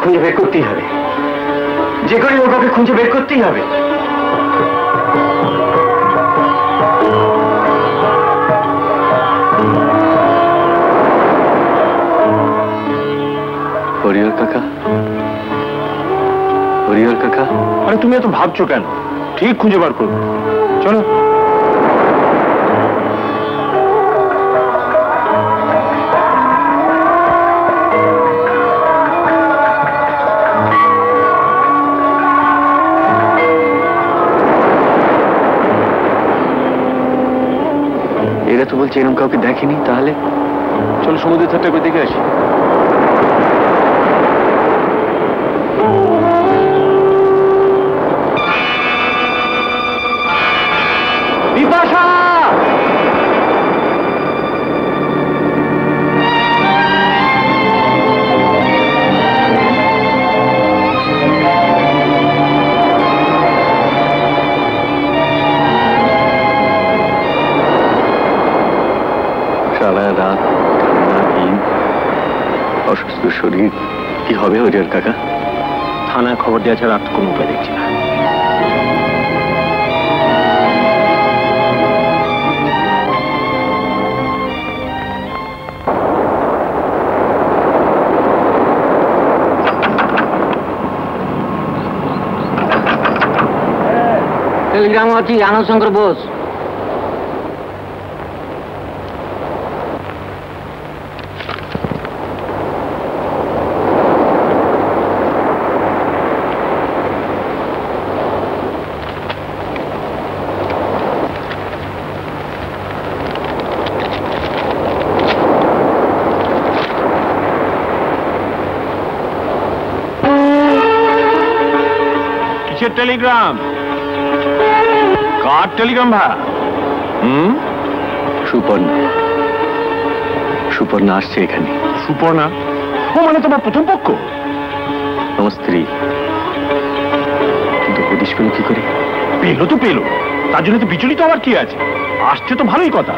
খুঁজে বের করতেই হবে, যে করে হোক ওকে খুঁজে বের করতেই হবে। হরিহর কাকা, হরিহর কাকা। আরে তুমি এত ভাবছো কেন? ঠিক খুঁজে বার করবো, চলো। এরা তো বলছে এরকম কাউকে দেখেনি, তাহলে চলো সমুদ্রের ধারটা করে দেখে আসি। বিপাশা! সারা রাত ঠান্ডা দিন, অসুস্থ শরীর, কি হবে হরিহর কাকা? থানায় খবর দেওয়া ছাড়া আর কোনো উপায় দেখছি না। টেলিগ্রাম ଅଛି ଆନନ୍ଦ ଶଙ୍କର ବୋଷ। কিসের টেলিগ্রাম? কার টেলিগ্রাম ভাই? সুপর্ণা, সুপর্ণা আসছে এখানে। সুপর্ণা? ও মানে তোমার প্রথম পক্ষ? আমার স্ত্রী। কিন্তু হদিশ পেল কি করে? পেলো তো পেলো, তার জন্য তো বিচলিত আবার কি আছে? আসছে তো ভালোই কথা।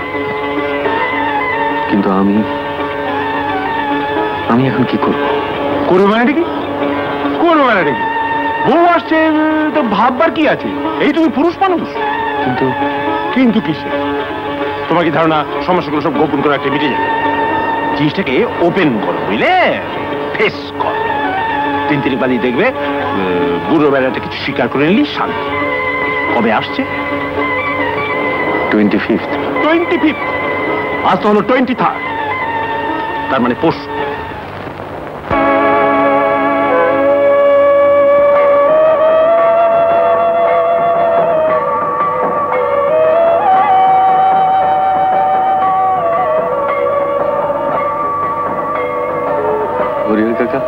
কিন্তু আমি এখন কি করব? করবো মানে কি? করবো মানে কি? বউ আসছে তো ভাববার কি আছে? এই তুমি পুরুষ মানুষ। কিন্তু কিন্তু কিসে? তোমার কি ধারণা সমস্যাগুলো সব গোপন করে একটা মিটে যাবে? জিনিসটাকে ওপেন করো, বুঝলে? ফেস করো। 3 তারিখ বাদই দেখবে বুড়ো বেলাটা কিছু স্বীকার করে নিলি শান্তি। কবে আসছে? 25th। 25th? আজ তো হলো 23rd, তার মানে পরশু। হরিহর কাকা,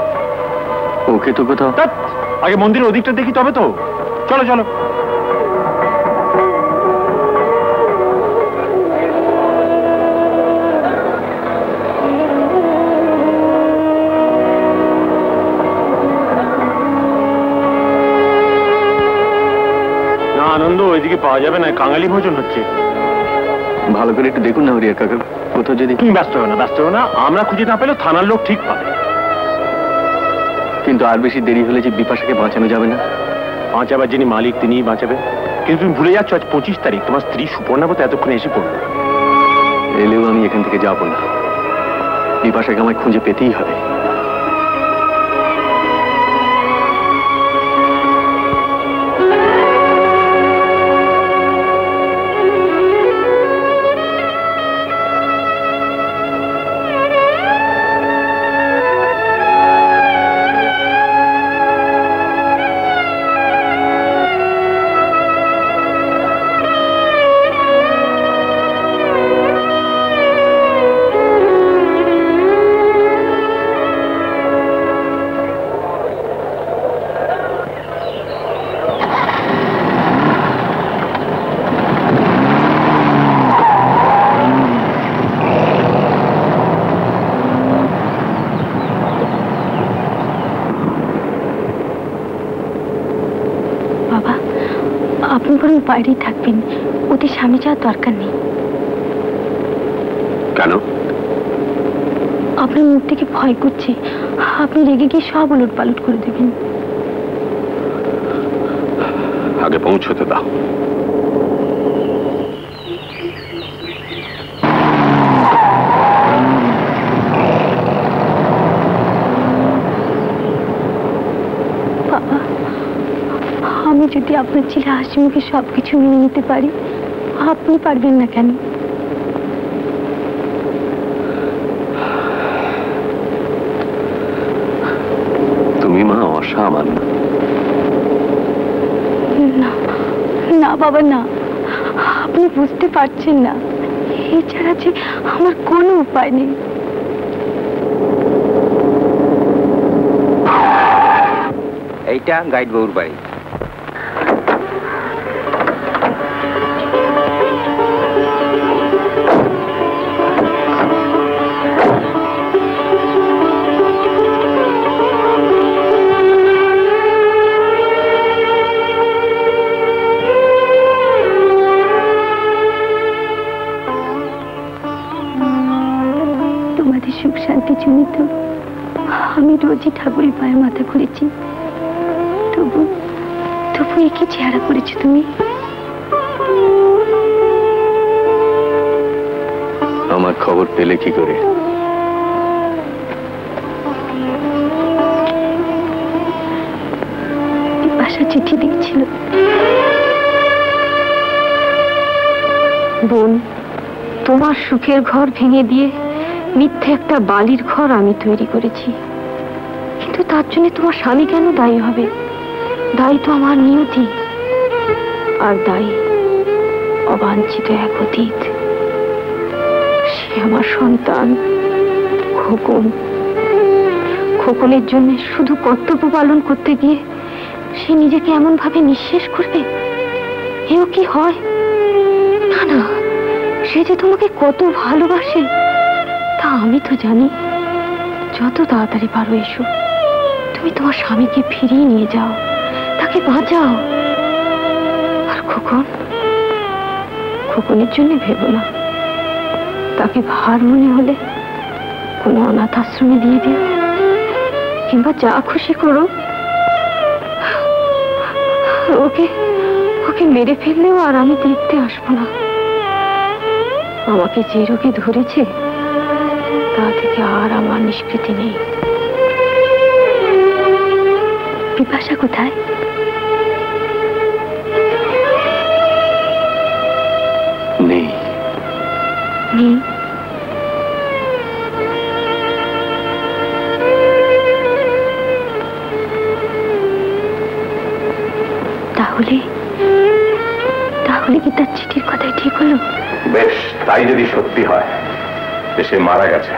ওকে তো কোথাও। আগে মন্দিরের ওদিকটা দেখি তবে তো। চলো চলো। না আনন্দ, ওইদিকে পাওয়া যাবে না, কাঙালি ভোজন হচ্ছে। ভালো করে একটু দেখুন না হরিহর কাকা, কোথাও যদি। তুমি ব্যস্ত হবে না, ব্যস্ত হবে না। আমরা খুঁজে না পেলেও থানার লোক ঠিক পাবে। কিন্তু আর বেশি দেরি হলে যে বিপাশাকে বাঁচানো যাবে না। বাঁচাবার যিনি মালিক তিনিই বাঁচাবে। কিন্তু তুমি ভুলে যাচ্ছ আজ 25 তারিখ, তোমার স্ত্রী সুপর্ণা তো এতক্ষণে এসে পড়বে। এলেও আমি এখান থেকে যাব না, বিপাশাকে আমায় খুঁজে পেতেই হবে। বাইরেই থাকবেন, ওদের সামনে যাওয়ার দরকার নেই। কেন? আপনার মুখ থেকে ভয় করছে আপনি রেগে গিয়ে সব উলট পালট করে দেবেন। আগে পৌঁছতে দাও। বাবা, আমি যদি আপনার ছেলে হাসি মুখে সবকিছু মেনে নিতে পারি, আপনি পারবেন না কেন? তুমি মা অসামান্য। না না বাবা, না, আপনি বুঝতে পারছেন না, এছাড়া যে আমার কোনো উপায় নেই। এইটা গাইড বউর বাড়ি। তোমাদের সুখ শান্তি জন্য তো আমি রোজই ঠাকুরের পায়ে মাথা ঘুরেছি, তবু তবু একই চেহারা করেছো তুমি। আমার খবর পেলে কি করে? বিপাশা চিঠি দিয়েছিল। বোন, তোমার সুখের ঘর ভেঙে দিয়ে মিথ্যে একটা বালির ঘর আমি তৈরি করেছি, কিন্তু তার জন্য তোমার স্বামী কেন দায়ী হবে? দায়ী তো আমার নিয়তি, আর দায়ী অবাঞ্ছিত এক অতীত। সে আমার সন্তান খোকন। খোকনের জন্য শুধু কর্তব্য পালন করতে গিয়ে সে নিজেকে এমন ভাবে নিঃশেষ করবে, এও কি হয়? না না, সে যে তোমাকে কত ভালোবাসে তা আমি তো জানি। যত তাড়াতাড়ি পারো এসো, তুমি তোমার স্বামীকে ফিরিয়ে নিয়ে যাও, তাকে বাঁচাও। আর খোকনের জন্য ভেবো না, তাকে ভার মনে হলে কোনো অনাথ আশ্রমে দিয়ে দিও, কিংবা যা খুশি করো। ওকে ওকে মেরে ফেললেও আর আমি দেখতে আসবো না। আমাকে যে রোগে ধরেছে তা থেকে আর আমার নিষ্কৃতি নেই। বিপাশা কোথায়? নেই। নেই? তাহলে তাহলে কি তার চিঠির কথাই ঠিক হলো? বেশ, তাই যদি সত্যি হয় যে সে মারা গেছে,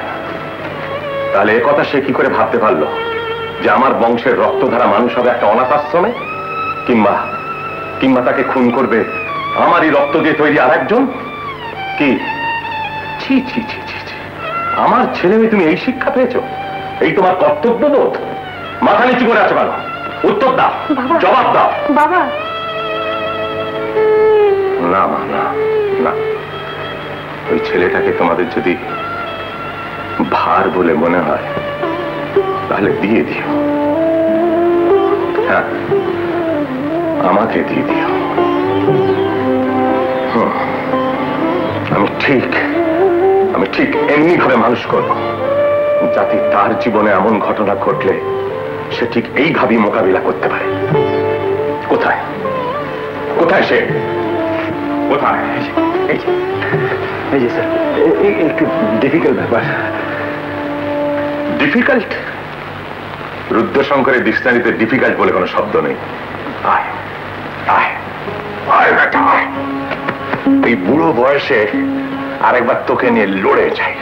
তাহলে এ কথা সে কি করে ভাবতে পারলো যে আমার বংশের রক্তধারা মানুষ হবে একটা অনাথ আশ্রমে? কিংবা কিংবা তাকে খুন করবে আমারই রক্ত দিয়ে তৈরি আর একজন? কি ছি ছি ছি ছি ছি! আমার ছেলে মেয়ে তুমি এই শিক্ষা পেয়েছো? এই তোমার কর্তব্যবোধ? মাথা নিচু করে আছো কেন? উত্তর দাও, জবাব দাও। বাবা, না মা, না না, ওই ছেলেটাকে তোমাদের যদি ভার বলে মনে হয় তাহলে দিয়ে দিও। হ্যাঁ, আমাকে দিয়ে দিও। আমি ঠিক এমনি ভাবে মানুষ করব যাতে তার জীবনে এমন ঘটনা ঘটলে সে ঠিক এইভাবেই মোকাবিলা করতে পারে। কোথায় কোথায় সে? কোথায়? এই যে স্যার, একটু ডিফিকাল্ট ব্যাপার। ডিফিকাল্ট? রুদ্রশঙ্করের ডিকশনারিতে ডিফিকাল্ট বলে কোনো শব্দ নেই। আয় আয় আয় বেটা, আয়। এই বুড়ো বয়সে আরেকবার তোকে নিয়ে লড়ে যাই।